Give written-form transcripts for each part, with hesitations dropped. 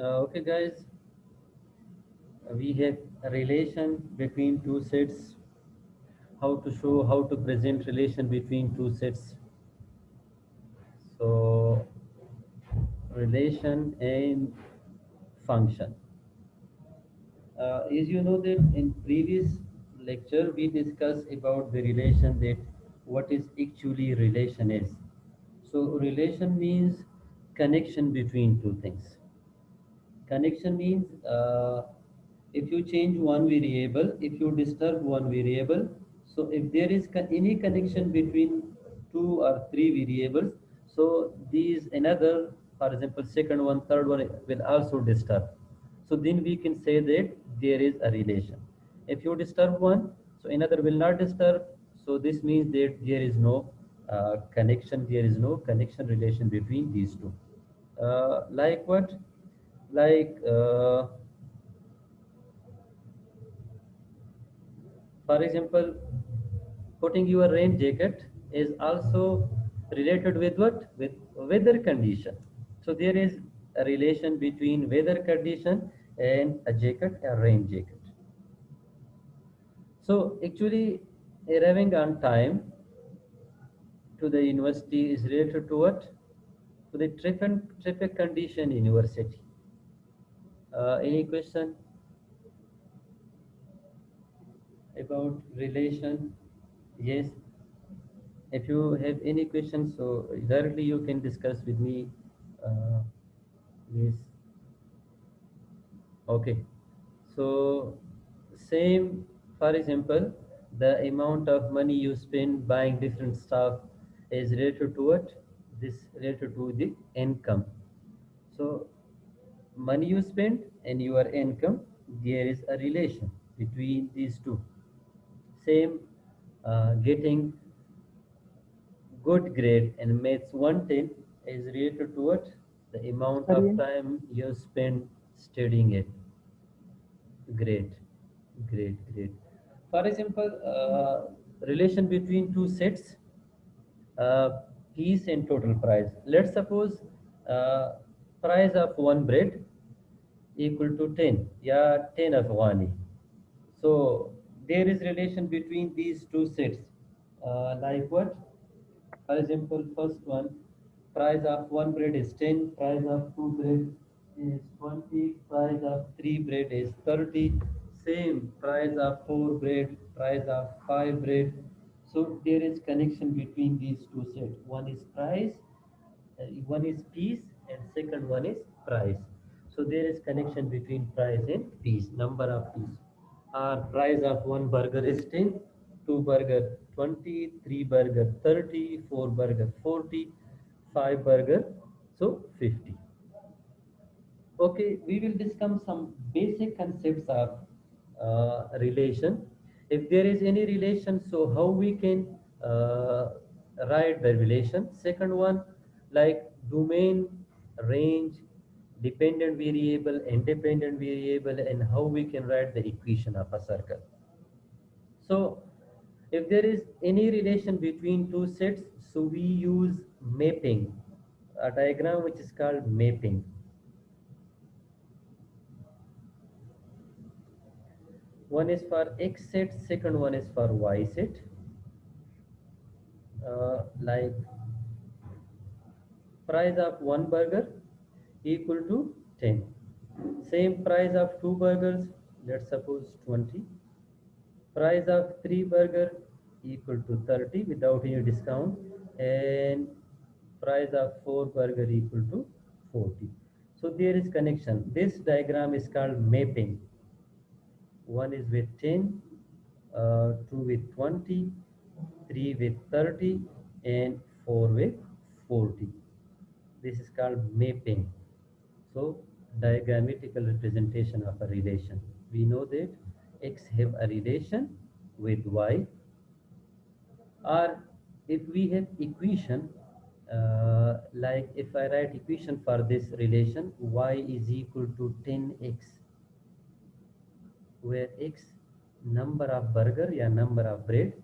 Okay, guys, we have a relation between two sets. How to show, how to present relation between two sets. So, relation and function. As you know that in previous lecture we discussed about the relation that what is actually relation is. So, relation means connection between two things. Connection means if you change one variable, if you disturb one variable, so if there is any connection between two or three variables, so these another, for example, second one, third one will also disturb. So then we can say that there is a relation. If you disturb one, so another will not disturb. So this means that there is no connection, there is no connection relation between these two. Like what? Like for example, putting your rain jacket is also related with what? With weather condition. So there is a relation between weather condition and a jacket, a rain jacket. So actually arriving on time to the university is related to what? To the traffic condition in your city. Any question about relation? Yes. If you have any questions, so directly you can discuss with me. Uh, yes. Okay. So same, for example, the amount of money you spend buying different stuff is related to what? This related to the income. So money you spend and your income, there is a relation between these two. Same, getting good grade in maths 110 is related to what? The amount of Studying. time you spend studying it. Great, great. For example, relation between two sets, uh, piece and total price. Let's suppose uh, price of one bread equal to 10, yeah, 10 Afghani. So there is relation between these two sets. Like what? For example, first one, price of one bread is 10, price of two bread is 20, price of three bread is 30, same price of four bread, price of five bread. So there is connection between these two sets. One is price, one is piece, and second one is price. So there is connection between price and piece, number of piece. Price of one burger is 10, two burger 20, three burger 30, four burger 40, five burger so 50. Okay, we will discuss some basic concepts of relation. If there is any relation, so how we can uh, write the relation. Second one, like domain, range, dependent variable, independent variable, and how we can write the equation of a circle. So if there is any relation between two sets, so we use mapping, a diagram which is called mapping. One is for X set, second one is for Y set. Like price of one burger equal to 10. Same price of two burgers, let's suppose 20. Price of three burger equal to 30 without any discount. And price of four burger equal to 40. So there is connection. This diagram is called mapping. One is with 10, two with 20, three with 30, and four with 40. This is called mapping. So diagrammatical representation of a relation. We know that X have a relation with Y, or if we have equation, like if I write equation for this relation, Y is equal to 10X, where X number of burger, yeah, number of bread,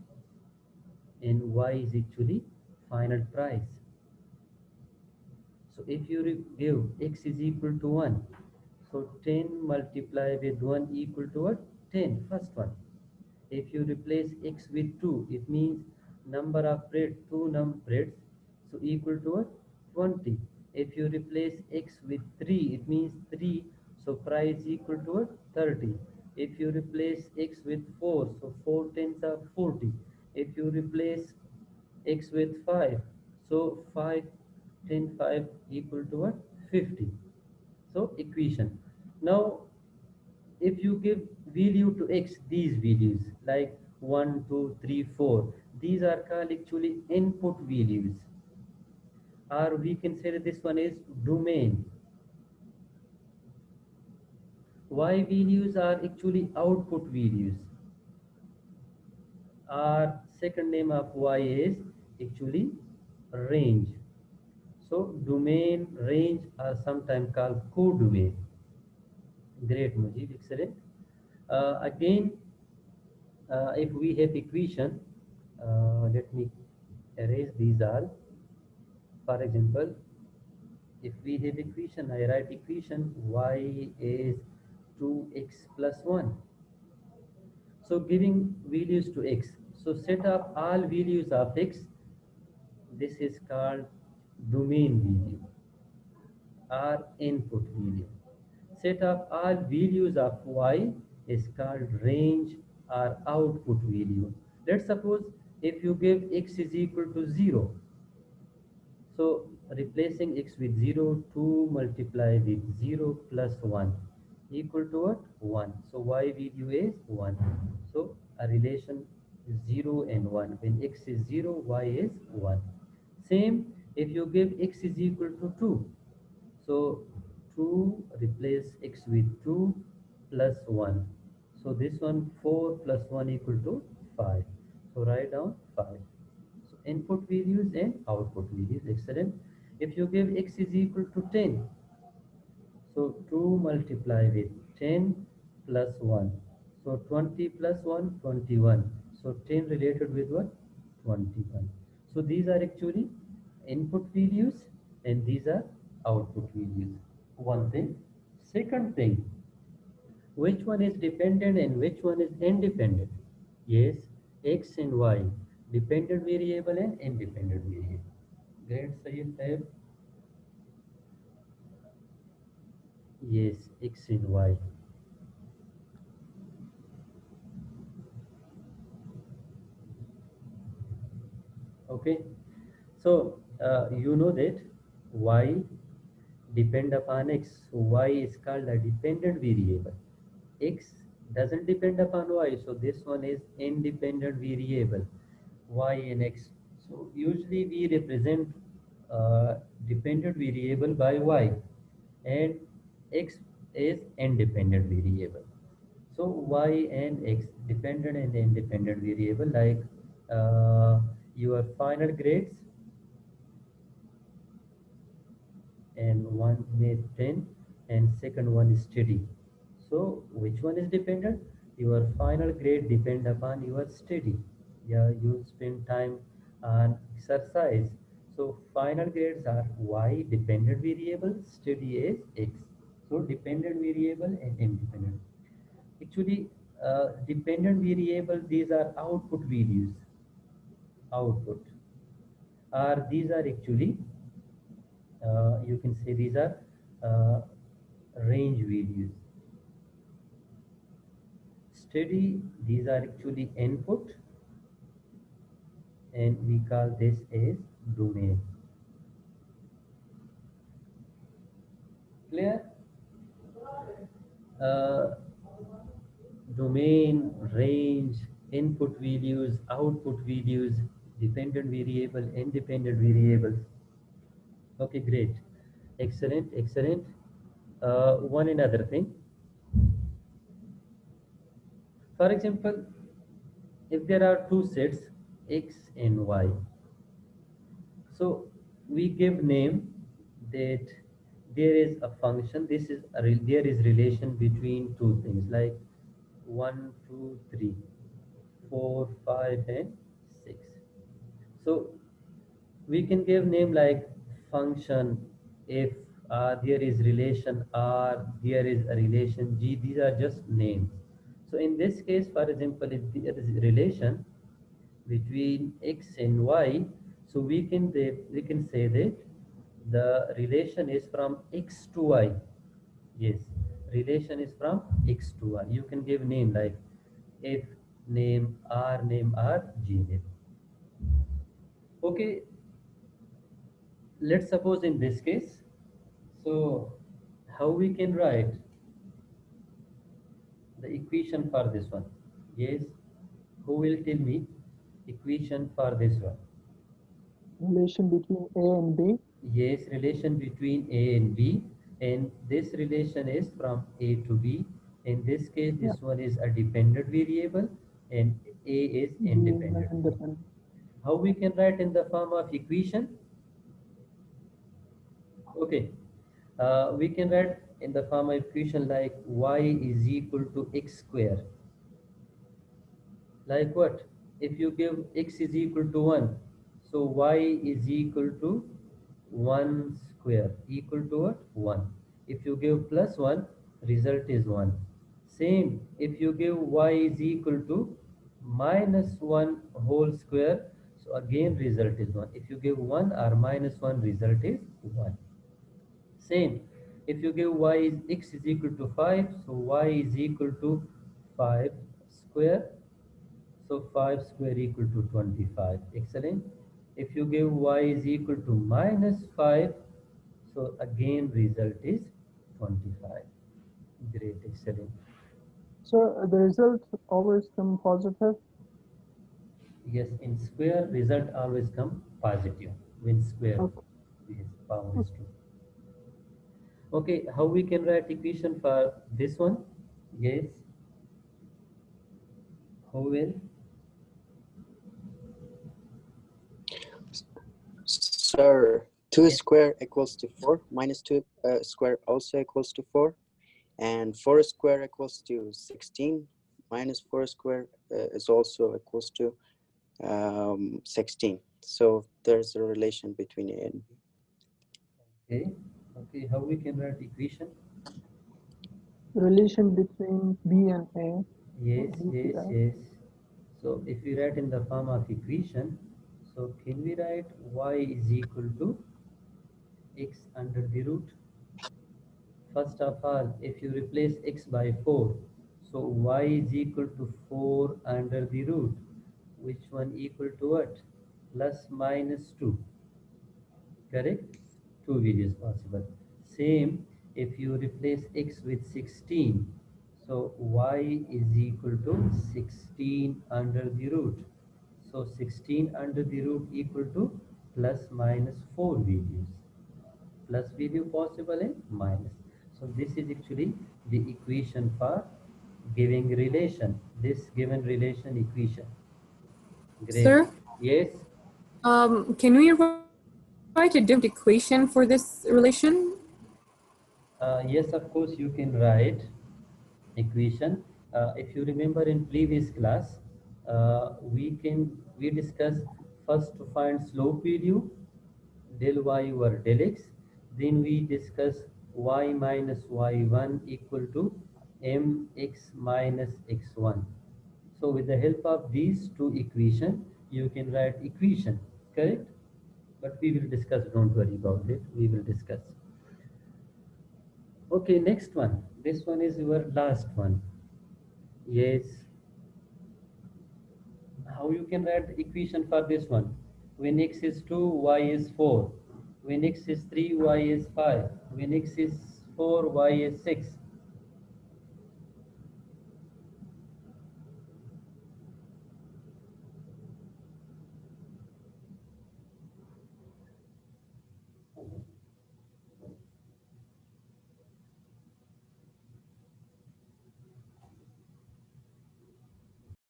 and Y is actually final price. So if you give X is equal to 1, So 10 multiply with 1 equal to what? 10, first one. If you replace x with 2, it means number of bread, 2 breads, so equal to what? 20. If you replace x with 3, it means 3, so price equal to what? 30. If you replace x with 4, so 4 tens are 40. If you replace x with 5, so 5 10 5 equal to what? 50. So equation. Now if you give value to x, these values like 1 2 3 4, these are called actually input values, or we can say that this one is domain. Y values are actually output values. Our second name of y is actually range. So domain, range are sometimes called codomain. Great, Mujib, excellent. Again, if we have equation, let me erase these all. For example, if we have equation, I write equation y is 2x plus 1. So giving values to x. So set up all values of x. This is called domain value or input value. Set up all values of y is called range or output value. Let's suppose if you give x is equal to 0. So replacing x with 0, 2 multiply with 0 plus 1 equal to what? 1. So y value is 1. So a relation is 0 and 1. When x is 0, y is 1. Same if you give x is equal to 2. So 2 replace x with 2 plus 1. So this one 4 plus 1 equal to 5. So write down 5. So input values and output values. Excellent. If you give x is equal to 10, so 2 multiply with 10 plus 1. So 20 plus 1, 21. So 10 related with what? 21. So these are actually input values and these are output values. One thing. Second thing, which one is dependent and which one is independent? Yes, x and y, dependent variable and independent variable. Great, Sayed Taib. Yes, x and y. Okay, so you know that y depend upon x, so y is called a dependent variable. X doesn't depend upon y, so this one is independent variable, y and x. So usually we represent uh, dependent variable by y, and x is independent variable. So y and x, dependent and independent variable, like your final grades, and one made 10 and second one is study. So which one is dependent? Your final grade depend upon your study. Yeah, you spend time on exercise. So final grades are y dependent variable, study is x. So dependent variable and independent. Actually, dependent variable, these are output values. Output. Or these are actually, you can say these are uh, range values. Steady, these are actually input, and we call this as domain. Clear? Uh, Domain, range, input values, output values, dependent variable, independent variables. Okay, great. Excellent, excellent. One another thing. For example, if there are two sets, x and y, so we give name that there is a function. This is there is relation between two things like 1, 2, 3, 4, 5, and 6. So we can give name like function f there is relation R, there is a relation G. These are just names. So in this case, for example, if there is a relation between X and Y, so we can say that the relation is from X to Y. Yes, relation is from X to Y. You can give name like F name, R name, R, G name. Okay, let's suppose in this case, so how we can write the equation for this one? Yes, who will tell me equation for this one? Relation between A and B. Yes, relation between A and B, and this relation is from A to B. In this case, Yeah, this one is a dependent variable and A is B is the independent variable. independent. How we can write in the form of equation? Okay, we can write in the form of equation like y is equal to x square. Like what? If you give x is equal to 1, so y is equal to 1 square equal to what? 1. If you give plus 1, result is 1. Same, if you give y is equal to minus 1 whole square, so again result is 1. If you give 1 or minus 1, result is 1. Same, if you give y is x is equal to 5, so y is equal to 5 square, so 5 square equal to 25. Excellent. If you give y is equal to minus 5, so again result is 25. Great, excellent. So the results always come positive. Yes, in square result always come positive. When square Okay. is power is 2. Okay, how we can write equation for this one? Yes, how will? Sir, 2 square equals to 4, minus 2 square also equals to 4, and 4 square equals to 16, minus 4 square is also equals to 16. So there's a relation between A and B. Okay, okay, how we can write equation? Relation between B and A. Yes, What do you see yes, that? yes. So if we write in the form of equation, so can we write y is equal to x under the root? First of all, if you replace x by 4, so y is equal to 4 under the root, which one equal to what? Plus minus 2, correct? Two values possible. Same, if you replace x with 16, so y is equal to 16 under the root. So 16 under the root equal to plus minus 4 values. Plus value possible and minus. So this is actually the equation for giving relation. This given relation equation. Great. Sir, Yes. can we write a different equation for this relation? Yes, of course, you can write equation. If you remember in previous class, we discuss first to find slope value, del y over del x. Then we discuss y minus y1 equal to mx minus x1. So with the help of these two equation, you can write equation, correct? But we will discuss, don't worry about it, we will discuss. Okay, next one. This one is your last one. Yes. How you can write equation for this one? When x is 2, y is 4. When x is 3, y is 5. When x is 4, y is 6.